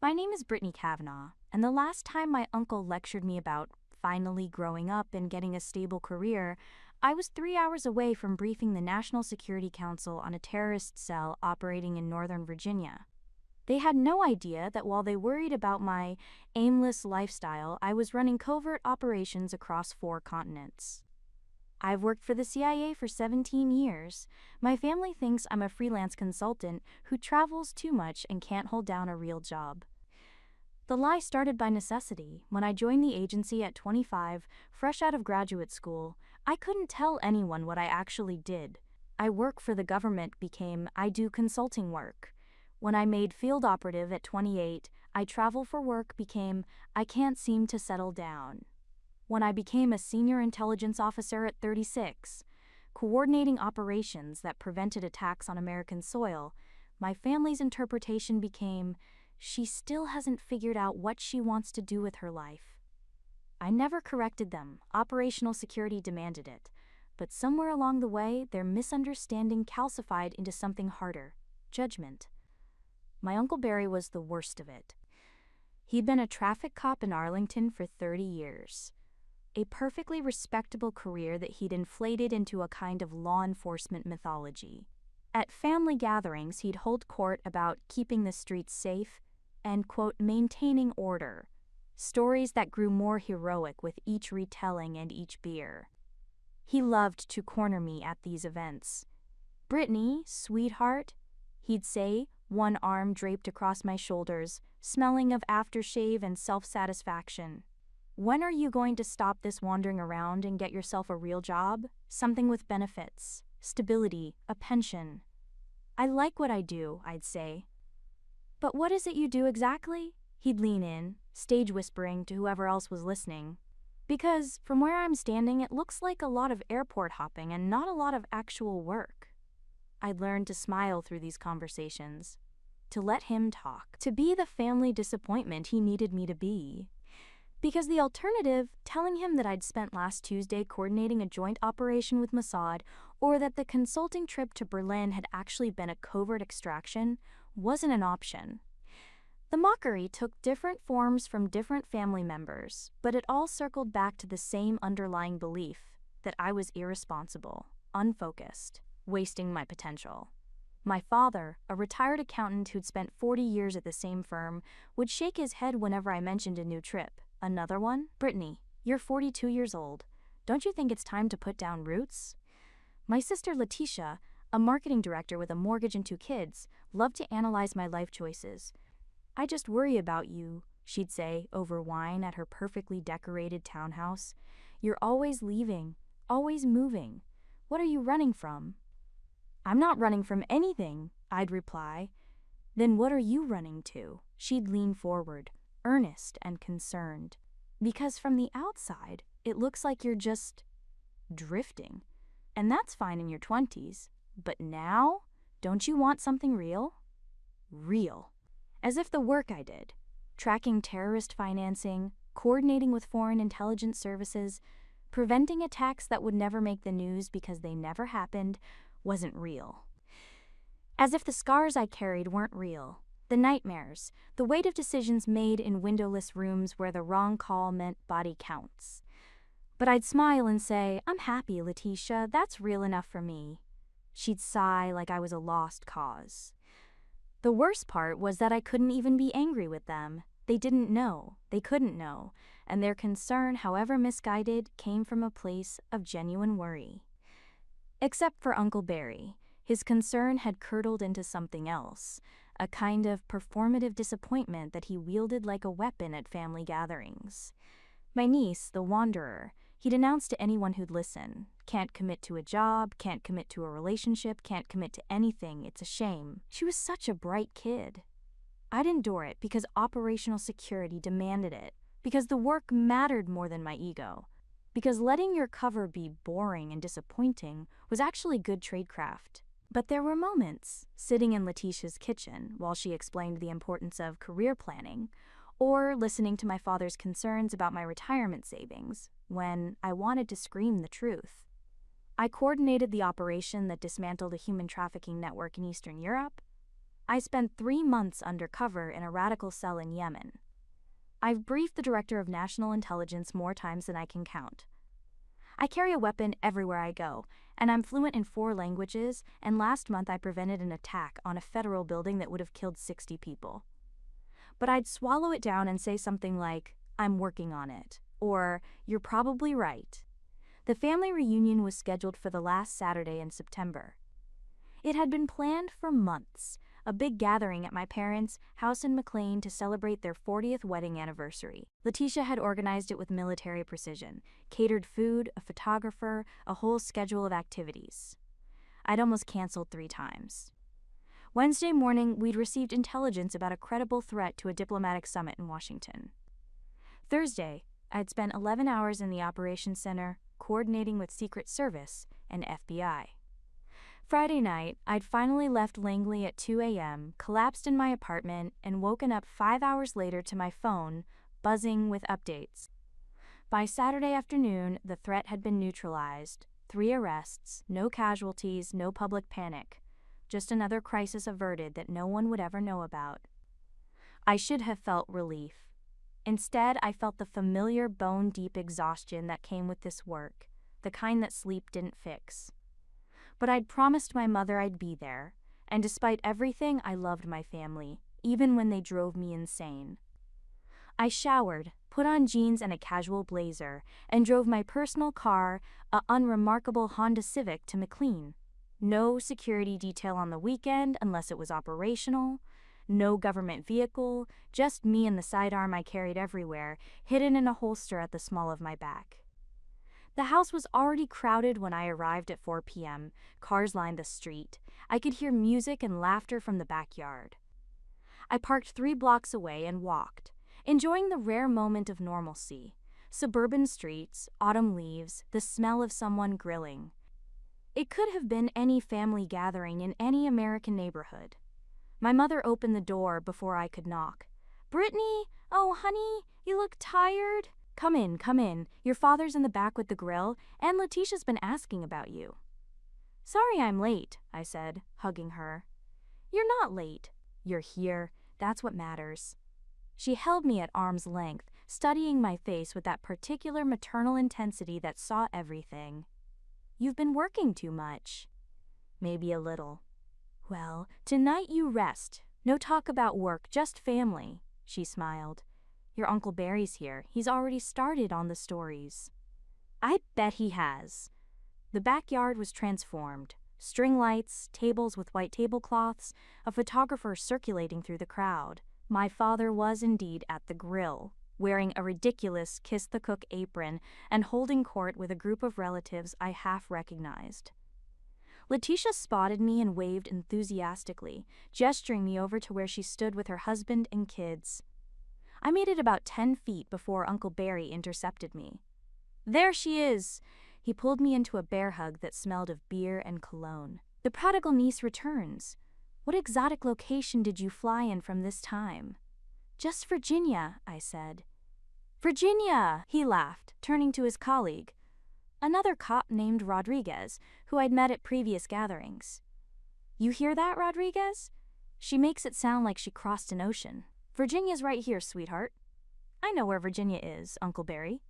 My name is Brittany Kavanaugh, and the last time my uncle lectured me about finally growing up and getting a stable career, I was 3 hours away from briefing the National Security Council on a terrorist cell operating in Northern Virginia. They had no idea that while they worried about my aimless lifestyle, I was running covert operations across 4 continents. I've worked for the CIA for 17 years. My family thinks I'm a freelance consultant who travels too much and can't hold down a real job. The lie started by necessity. When I joined the agency at 25, fresh out of graduate school, I couldn't tell anyone what I actually did. I work for the government became I do consulting work. When I made field operative at 28, I travel for work became I can't seem to settle down. When I became a senior intelligence officer at 36, coordinating operations that prevented attacks on American soil, my family's interpretation became she still hasn't figured out what she wants to do with her life. I never corrected them. Operational security demanded it. But somewhere along the way, their misunderstanding calcified into something harder: judgment. My Uncle Barry was the worst of it. He'd been a traffic cop in Arlington for 30 years. A perfectly respectable career that he'd inflated into a kind of law enforcement mythology. At family gatherings, he'd hold court about keeping the streets safe and, quote, maintaining order. Stories that grew more heroic with each retelling and each beer. He loved to corner me at these events. "Brittany, sweetheart," he'd say, one arm draped across my shoulders, smelling of aftershave and self-satisfaction. "When are you going to stop this wandering around and get yourself a real job? Something with benefits, stability, a pension." "I like what I do," I'd say. "But what is it you do exactly?" He'd lean in, stage whispering to whoever else was listening. "Because from where I'm standing, it looks like a lot of airport hopping and not a lot of actual work." I'd learned to smile through these conversations, to let him talk, to be the family disappointment he needed me to be. Because the alternative, telling him that I'd spent last Tuesday coordinating a joint operation with Mossad, or that the consulting trip to Berlin had actually been a covert extraction, wasn't an option. The mockery took different forms from different family members, but it all circled back to the same underlying belief that I was irresponsible, unfocused, wasting my potential. My father, a retired accountant who'd spent 40 years at the same firm, would shake his head whenever I mentioned a new trip. "Another one? Brittany, you're 42 years old. Don't you think it's time to put down roots?" My sister Letitia, a marketing director with a mortgage and 2 kids, loved to analyze my life choices. "I just worry about you," she'd say over wine at her perfectly decorated townhouse. "You're always leaving, always moving. What are you running from?" "I'm not running from anything," I'd reply. "Then what are you running to?" She'd lean forward, earnest and concerned. "Because from the outside, it looks like you're just drifting. And that's fine in your 20s. But now, don't you want something real?" Real. As if the work I did, tracking terrorist financing, coordinating with foreign intelligence services, preventing attacks that would never make the news because they never happened, wasn't real. As if the scars I carried weren't real. The nightmares, the weight of decisions made in windowless rooms where the wrong call meant body counts. But I'd smile and say, "I'm happy, Letitia, that's real enough for me." She'd sigh like I was a lost cause. The worst part was that I couldn't even be angry with them. They didn't know, they couldn't know, and their concern, however misguided, came from a place of genuine worry. Except for Uncle Barry. His concern had curdled into something else, a kind of performative disappointment that he wielded like a weapon at family gatherings. My niece, the Wanderer, he'd announce to anyone who'd listen, "Can't commit to a job, can't commit to a relationship, can't commit to anything, it's a shame." She was such a bright kid. I'd endure it because operational security demanded it, because the work mattered more than my ego, because letting your cover be boring and disappointing was actually good tradecraft. But there were moments, sitting in Letitia's kitchen while she explained the importance of career planning, or listening to my father's concerns about my retirement savings, when I wanted to scream the truth. I coordinated the operation that dismantled a human trafficking network in Eastern Europe. I spent 3 months undercover in a radical cell in Yemen. I've briefed the director of national intelligence more times than I can count. I carry a weapon everywhere I go, and I'm fluent in 4 languages, and last month I prevented an attack on a federal building that would have killed 60 people. But I'd swallow it down and say something like, "I'm working on it," or "You're probably right." The family reunion was scheduled for the last Saturday in September. It had been planned for months, a big gathering at my parents' house in McLean to celebrate their 40th wedding anniversary. Letitia had organized it with military precision, catered food, a photographer, a whole schedule of activities. I'd almost canceled 3 times. Wednesday morning, we'd received intelligence about a credible threat to a diplomatic summit in Washington. Thursday, I'd spent 11 hours in the operations center, coordinating with Secret Service and FBI. Friday night, I'd finally left Langley at 2 a.m., collapsed in my apartment, and woken up 5 hours later to my phone, buzzing with updates. By Saturday afternoon, the threat had been neutralized. 3 arrests, no casualties, no public panic. Just another crisis averted that no one would ever know about. I should have felt relief. Instead, I felt the familiar bone-deep exhaustion that came with this work, the kind that sleep didn't fix. But I'd promised my mother I'd be there, and despite everything, I loved my family, even when they drove me insane. I showered, put on jeans and a casual blazer, and drove my personal car, a unremarkable Honda Civic, to McLean. No security detail on the weekend unless it was operational. No government vehicle, just me and the sidearm I carried everywhere, hidden in a holster at the small of my back. The house was already crowded when I arrived at 4 p.m. Cars lined the street. I could hear music and laughter from the backyard. I parked 3 blocks away and walked, enjoying the rare moment of normalcy. Suburban streets, autumn leaves, the smell of someone grilling. It could have been any family gathering in any American neighborhood. My mother opened the door before I could knock. "Brittany, oh honey, you look tired." Come in. Your father's in the back with the grill, and Letitia's been asking about you." "Sorry I'm late," I said, hugging her. "You're not late. You're here. That's what matters." She held me at arm's length, studying my face with that particular maternal intensity that saw everything. "You've been working too much." "Maybe a little." "Well, tonight you rest. No talk about work, just family," she smiled. "Your Uncle Barry's here. He's already started on the stories." "I bet he has." The backyard was transformed. String lights, tables with white tablecloths, a photographer circulating through the crowd. My father was indeed at the grill, wearing a ridiculous kiss-the-cook apron and holding court with a group of relatives I half recognized. Letitia spotted me and waved enthusiastically, gesturing me over to where she stood with her husband and kids. I made it about 10 feet before Uncle Barry intercepted me. "There she is!" He pulled me into a bear hug that smelled of beer and cologne. "The prodigal niece returns. What exotic location did you fly in from this time?" "Just Virginia," I said. "Virginia!" he laughed, turning to his colleague, another cop named Rodriguez, who I'd met at previous gatherings. "You hear that, Rodriguez? She makes it sound like she crossed an ocean." "Virginia's right here, sweetheart." "I know where Virginia is, Uncle Barry."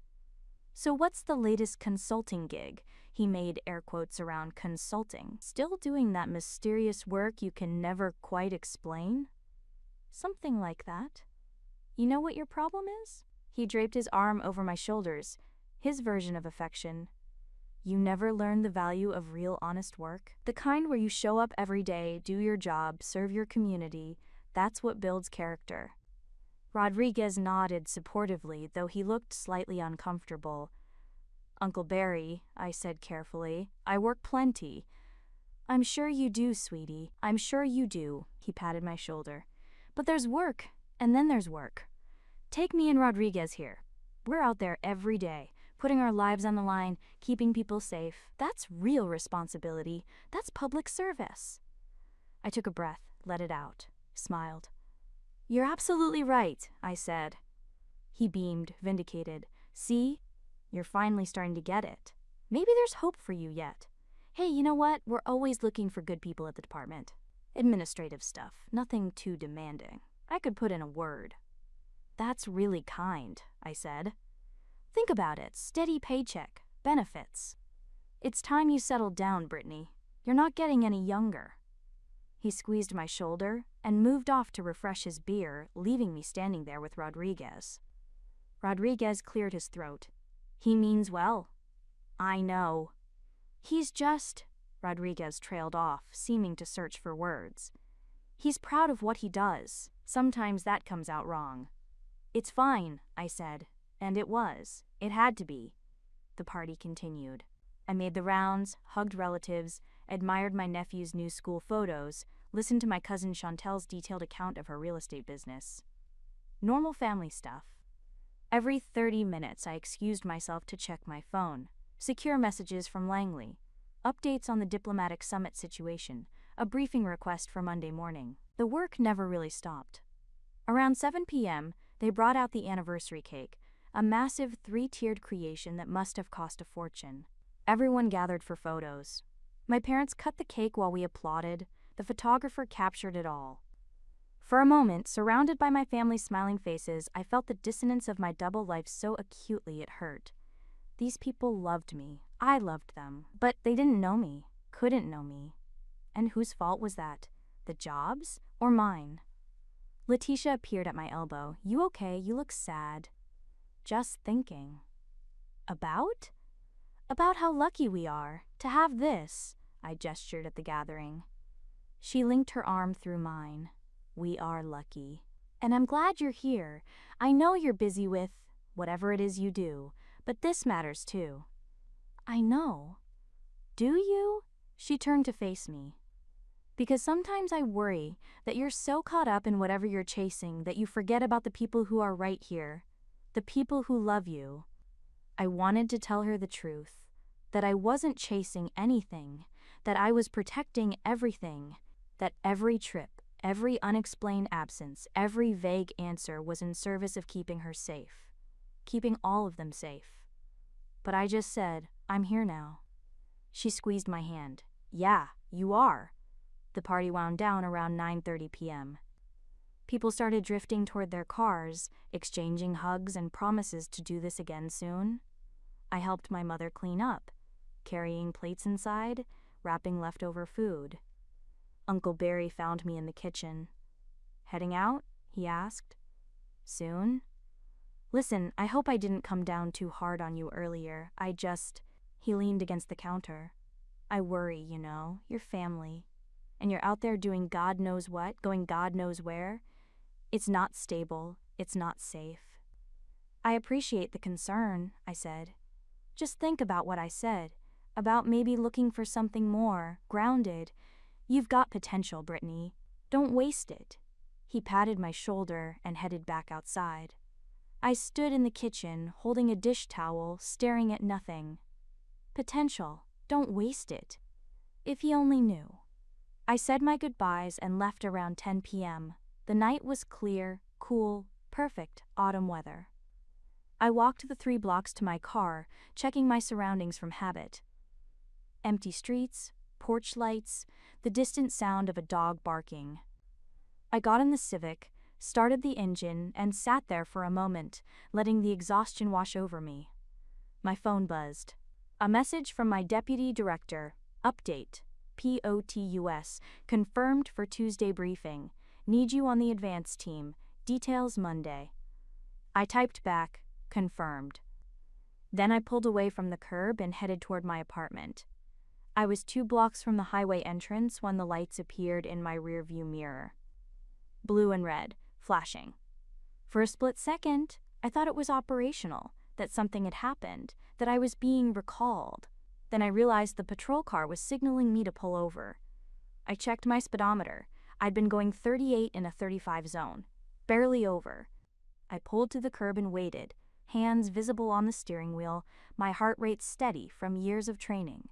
"So what's the latest consulting gig?" He made air quotes around consulting. "Still doing that mysterious work you can never quite explain?" "Something like that." "You know what your problem is?" He draped his arm over my shoulders, his version of affection. "You never learn the value of real honest work. The kind where you show up every day, do your job, serve your community. That's what builds character." Rodriguez nodded supportively, though he looked slightly uncomfortable. "Uncle Barry," I said carefully, "I work plenty." "I'm sure you do, sweetie. I'm sure you do," he patted my shoulder. "But there's work, and then there's work. Take me and Rodriguez here. We're out there every day, putting our lives on the line, keeping people safe. That's real responsibility. That's public service." I took a breath, let it out, smiled. "You're absolutely right," I said. He beamed, vindicated. "See? You're finally starting to get it. Maybe there's hope for you yet. Hey, you know what? We're always looking for good people at the department." Administrative stuff, nothing too demanding. I could put in a word. That's really kind, I said. Think about it, steady paycheck, benefits. It's time you settled down, Brittany. You're not getting any younger. He squeezed my shoulder and moved off to refresh his beer, leaving me standing there with Rodriguez. Rodriguez cleared his throat. He means well. I know. He's just... Rodriguez trailed off, seeming to search for words. He's proud of what he does. Sometimes that comes out wrong. It's fine, I said. And it was. It had to be. The party continued. I made the rounds, hugged relatives, admired my nephew's new school photos, listened to my cousin Chantel's detailed account of her real estate business. Normal family stuff. Every 30 minutes I excused myself to check my phone, secure messages from Langley, updates on the diplomatic summit situation, a briefing request for Monday morning. The work never really stopped. Around 7 p.m., they brought out the anniversary cake, a massive 3-tiered creation that must have cost a fortune. Everyone gathered for photos. My parents cut the cake while we applauded. The photographer captured it all. For a moment, surrounded by my family's smiling faces, I felt the dissonance of my double life so acutely it hurt. These people loved me. I loved them. But they didn't know me, couldn't know me. And whose fault was that? The job's or mine? Letitia appeared at my elbow. You okay? You look sad. Just thinking. About? About how lucky we are to have this, I gestured at the gathering. She linked her arm through mine. We are lucky. And I'm glad you're here. I know you're busy with whatever it is you do, but this matters too. I know. Do you? She turned to face me. Because sometimes I worry that you're so caught up in whatever you're chasing that you forget about the people who are right here, the people who love you. I wanted to tell her the truth, that I wasn't chasing anything, that I was protecting everything, that every trip, every unexplained absence, every vague answer was in service of keeping her safe, keeping all of them safe. But I just said, I'm here now. She squeezed my hand. Yeah, you are. The party wound down around 9:30 p.m. People started drifting toward their cars, exchanging hugs and promises to do this again soon. I helped my mother clean up, carrying plates inside, wrapping leftover food. Uncle Barry found me in the kitchen. Heading out? He asked. Soon? Listen, I hope I didn't come down too hard on you earlier. He leaned against the counter. I worry, you know, your family. And you're out there doing God knows what, going God knows where. It's not stable. It's not safe. I appreciate the concern, I said. Just think about what I said, about maybe looking for something more, grounded. You've got potential, Brittany. Don't waste it. He patted my shoulder and headed back outside. I stood in the kitchen, holding a dish towel, staring at nothing. Potential. Don't waste it. If he only knew. I said my goodbyes and left around 10 p.m. The night was clear, cool, perfect autumn weather. I walked the 3 blocks to my car, checking my surroundings from habit. Empty streets, porch lights, the distant sound of a dog barking. I got in the Civic, started the engine, and sat there for a moment, letting the exhaustion wash over me. My phone buzzed. A message from my deputy director. Update. POTUS. Confirmed for Tuesday briefing. Need you on the advance team. Details Monday. I typed back, confirmed. Then I pulled away from the curb and headed toward my apartment. I was 2 blocks from the highway entrance when the lights appeared in my rearview mirror. Blue and red, flashing. For a split second, I thought it was operational, that something had happened, that I was being recalled. Then I realized the patrol car was signaling me to pull over. I checked my speedometer. I'd been going 38 in a 35 zone, barely over. I pulled to the curb and waited, hands visible on the steering wheel, my heart rate steady from years of training.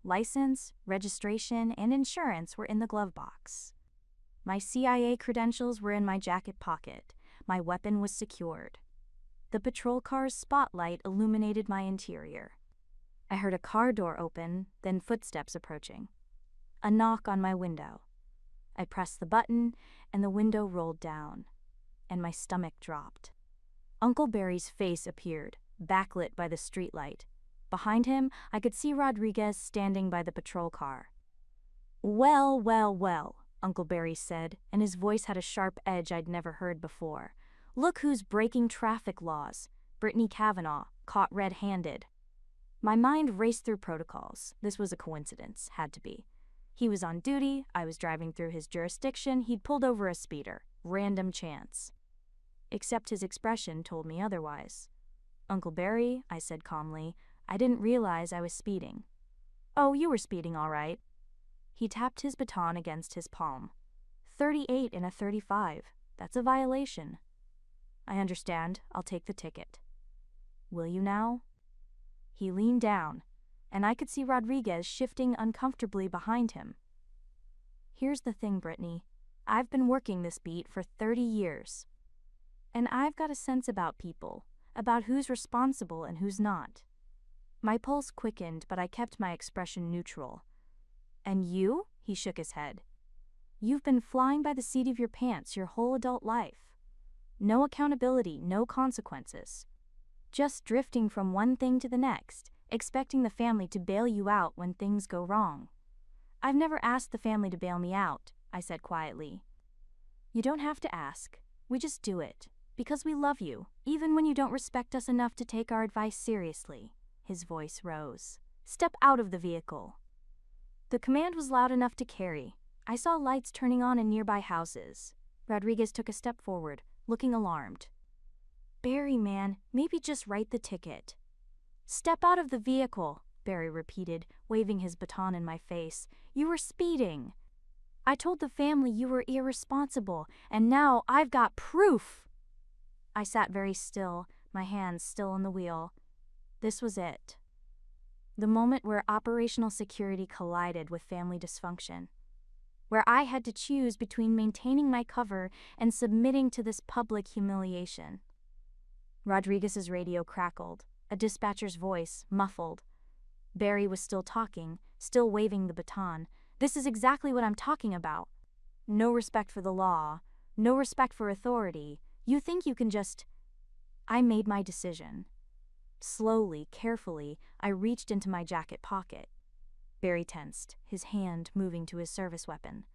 License, registration, and insurance were in the glove box. My CIA credentials were in my jacket pocket. My weapon was secured. The patrol car's spotlight illuminated my interior. I heard a car door open, then footsteps approaching. A knock on my window. I pressed the button, and the window rolled down, and my stomach dropped. Uncle Barry's face appeared, backlit by the streetlight. Behind him, I could see Rodriguez standing by the patrol car. "Well, well, well," Uncle Barry said, and his voice had a sharp edge I'd never heard before. "Look who's breaking traffic laws. Brittany Kavanaugh, caught red-handed." My mind raced through protocols. This was a coincidence, had to be. He was on duty, I was driving through his jurisdiction, he'd pulled over a speeder. Random chance. Except his expression told me otherwise. "Uncle Barry," I said calmly, "I didn't realize I was speeding." "Oh, you were speeding all right." He tapped his baton against his palm. 38 in a 35. That's a violation." "I understand. I'll take the ticket." "Will you now?" He leaned down, and I could see Rodriguez shifting uncomfortably behind him. "Here's the thing, Brittany. I've been working this beat for 30 years. And I've got a sense about people, about who's responsible and who's not." My pulse quickened, but I kept my expression neutral. "And you?" He shook his head. "You've been flying by the seat of your pants your whole adult life. No accountability, no consequences. Just drifting from one thing to the next, expecting the family to bail you out when things go wrong." "I've never asked the family to bail me out," I said quietly. "You don't have to ask. We just do it. Because we love you, even when you don't respect us enough to take our advice seriously." His voice rose. "Step out of the vehicle." The command was loud enough to carry. I saw lights turning on in nearby houses. Rodriguez took a step forward, looking alarmed. "Barry, man, maybe just write the ticket." "Step out of the vehicle," Barry repeated, waving his baton in my face. "You were speeding. I told the family you were irresponsible, and now I've got proof." I sat very still, my hands still on the wheel. This was it. The moment where operational security collided with family dysfunction. Where I had to choose between maintaining my cover and submitting to this public humiliation. Rodriguez's radio crackled, a dispatcher's voice, muffled. Barry was still talking, still waving the baton. "This is exactly what I'm talking about. No respect for the law, no respect for authority. You think you can just..." I made my decision. Slowly, carefully, I reached into my jacket pocket. Barry tensed, his hand moving to his service weapon.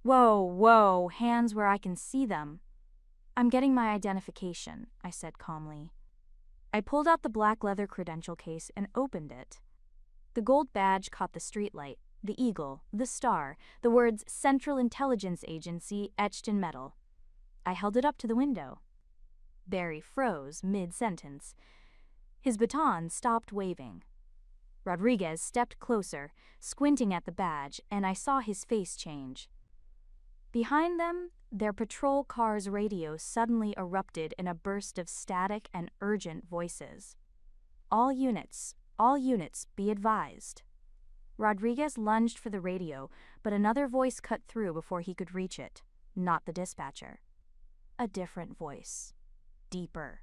"Whoa, whoa, hands where I can see them." "I'm getting my identification," I said calmly. I pulled out the black leather credential case and opened it. The gold badge caught the streetlight, the eagle, the star, the words Central Intelligence Agency etched in metal. I held it up to the window. Barry froze mid-sentence. His baton stopped waving. Rodriguez stepped closer, squinting at the badge, and I saw his face change. Behind them, their patrol car's radio suddenly erupted in a burst of static and urgent voices. All units, be advised." Rodriguez lunged for the radio, but another voice cut through before he could reach it, not the dispatcher. A different voice. Deeper.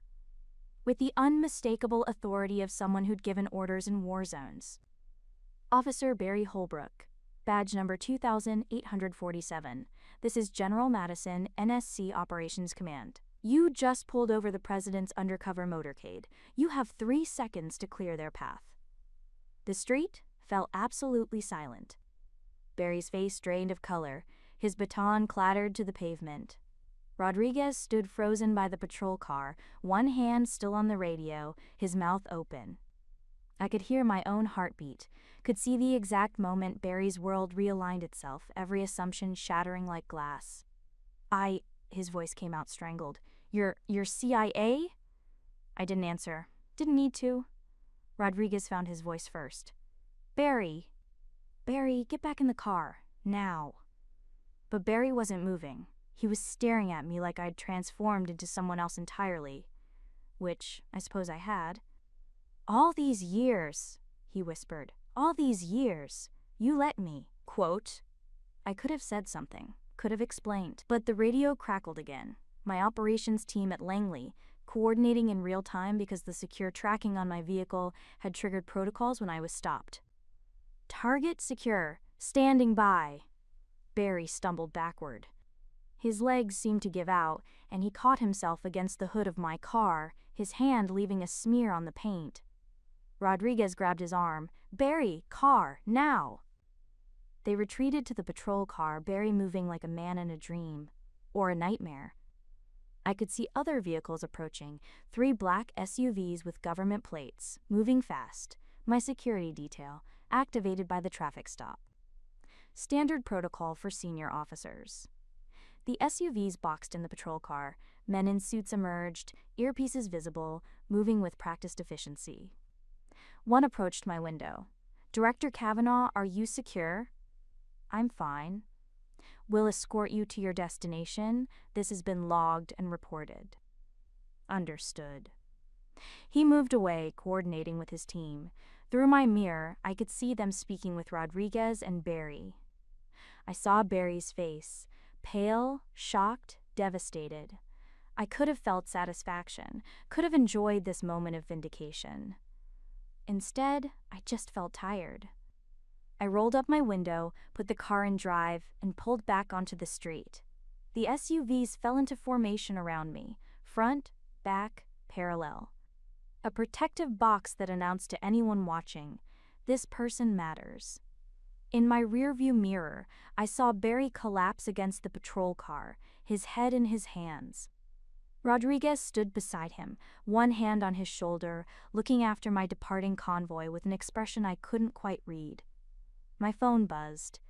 With the unmistakable authority of someone who'd given orders in war zones. "Officer Barry Holbrook, badge number 2847. This is General Madison, NSC Operations Command. You just pulled over the president's undercover motorcade. You have 3 seconds to clear their path." The street fell absolutely silent. Barry's face drained of color. His baton clattered to the pavement. Rodriguez stood frozen by the patrol car, one hand still on the radio, his mouth open. I could hear my own heartbeat, could see the exact moment Barry's world realigned itself, every assumption shattering like glass. His voice came out strangled. You're CIA?" I didn't answer. Didn't need to. Rodriguez found his voice first. Barry, get back in the car, now." But Barry wasn't moving. He was staring at me like I'd transformed into someone else entirely. Which, I suppose I had. "All these years," he whispered. "All these years. You let me." Quote. I could have said something, could have explained, but the radio crackled again. My operations team at Langley, coordinating in real time because the secure tracking on my vehicle had triggered protocols when I was stopped. "Target secure. Standing by." Barry stumbled backward. His legs seemed to give out, and he caught himself against the hood of my car, his hand leaving a smear on the paint. Rodriguez grabbed his arm. "Barry, car, now!" They retreated to the patrol car, Barry moving like a man in a dream. Or a nightmare. I could see other vehicles approaching, 3 black SUVs with government plates, moving fast, my security detail, activated by the traffic stop. Standard protocol for senior officers. The SUVs boxed in the patrol car, men in suits emerged, earpieces visible, moving with practiced efficiency. One approached my window. "Director Kavanaugh, are you secure?" "I'm fine." "Will escort you to your destination. This has been logged and reported." "Understood." He moved away, coordinating with his team. Through my mirror, I could see them speaking with Rodriguez and Barry. I saw Barry's face, pale, shocked, devastated. I could have felt satisfaction, could have enjoyed this moment of vindication. Instead, I just felt tired. I rolled up my window, put the car in drive, and pulled back onto the street. The SUVs fell into formation around me, front, back, parallel. A protective box that announced to anyone watching, "This person matters." In my rearview mirror, I saw Barry collapse against the patrol car, his head in his hands. Rodriguez stood beside him, one hand on his shoulder, looking after my departing convoy with an expression I couldn't quite read. My phone buzzed.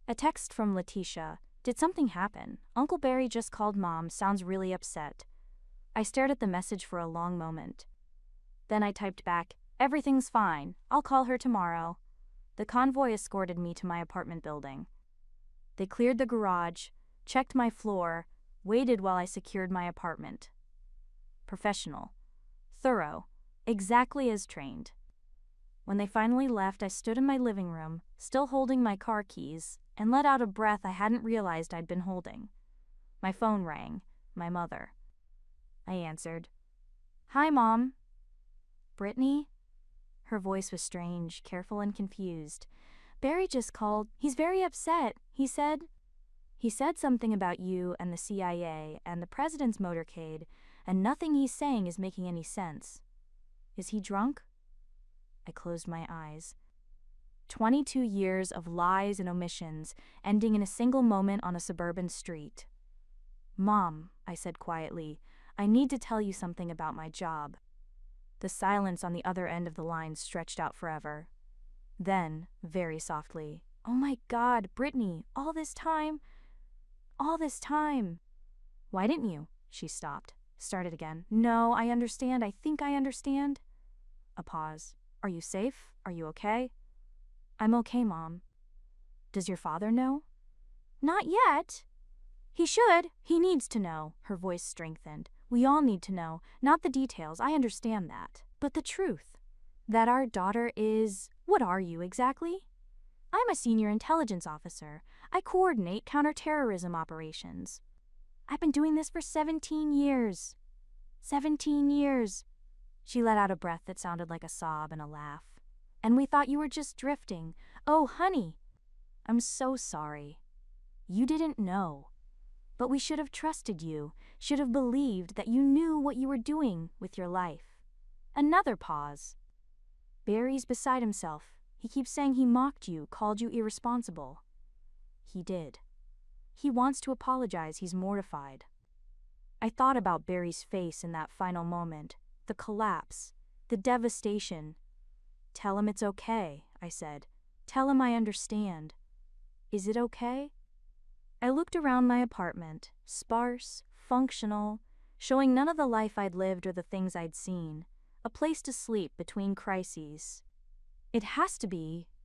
A text from Letitia. "Did something happen? Uncle Barry just called Mom, sounds really upset." I stared at the message for a long moment. Then I typed back, "Everything's fine, I'll call her tomorrow." The convoy escorted me to my apartment building. They cleared the garage, checked my floor, waited while I secured my apartment. Professional. Thorough. Exactly as trained. When they finally left, I stood in my living room, still holding my car keys, and let out a breath I hadn't realized I'd been holding. My phone rang. My mother. I answered. "Hi, Mom." "Brittany?" Her voice was strange, careful and confused. "Barry just called. He's very upset. He said something about you and the CIA and the president's motorcade, and nothing he's saying is making any sense. Is he drunk?" I closed my eyes. 22 years of lies and omissions, ending in a single moment on a suburban street. "Mom," I said quietly, "I need to tell you something about my job." The silence on the other end of the line stretched out forever. Then, very softly, "Oh my God, Brittany, all this time. All this time." "Why didn't you?" She stopped, started again. "No, I understand. I think I understand." A pause. "Are you safe? Are you okay?" "I'm okay, Mom." "Does your father know?" "Not yet." "He should. He needs to know." Her voice strengthened. "We all need to know. Not the details, I understand that. But the truth. That our daughter is... What are you exactly?" "I'm a senior intelligence officer. I coordinate counterterrorism operations. I've been doing this for 17 years. 17 years. She let out a breath that sounded like a sob and a laugh. "And we thought you were just drifting. Oh, honey. I'm so sorry. You didn't know. But we should have trusted you, should have believed that you knew what you were doing with your life." Another pause. "Barry's beside himself. He keeps saying he mocked you, called you irresponsible." "He did. He wants to apologize, he's mortified." I thought about Barry's face in that final moment, the collapse, the devastation. "Tell him it's okay," I said. "Tell him I understand." "Is it okay?" I looked around my apartment, sparse, functional, showing none of the life I'd lived or the things I'd seen, a place to sleep between crises. "It has to be,"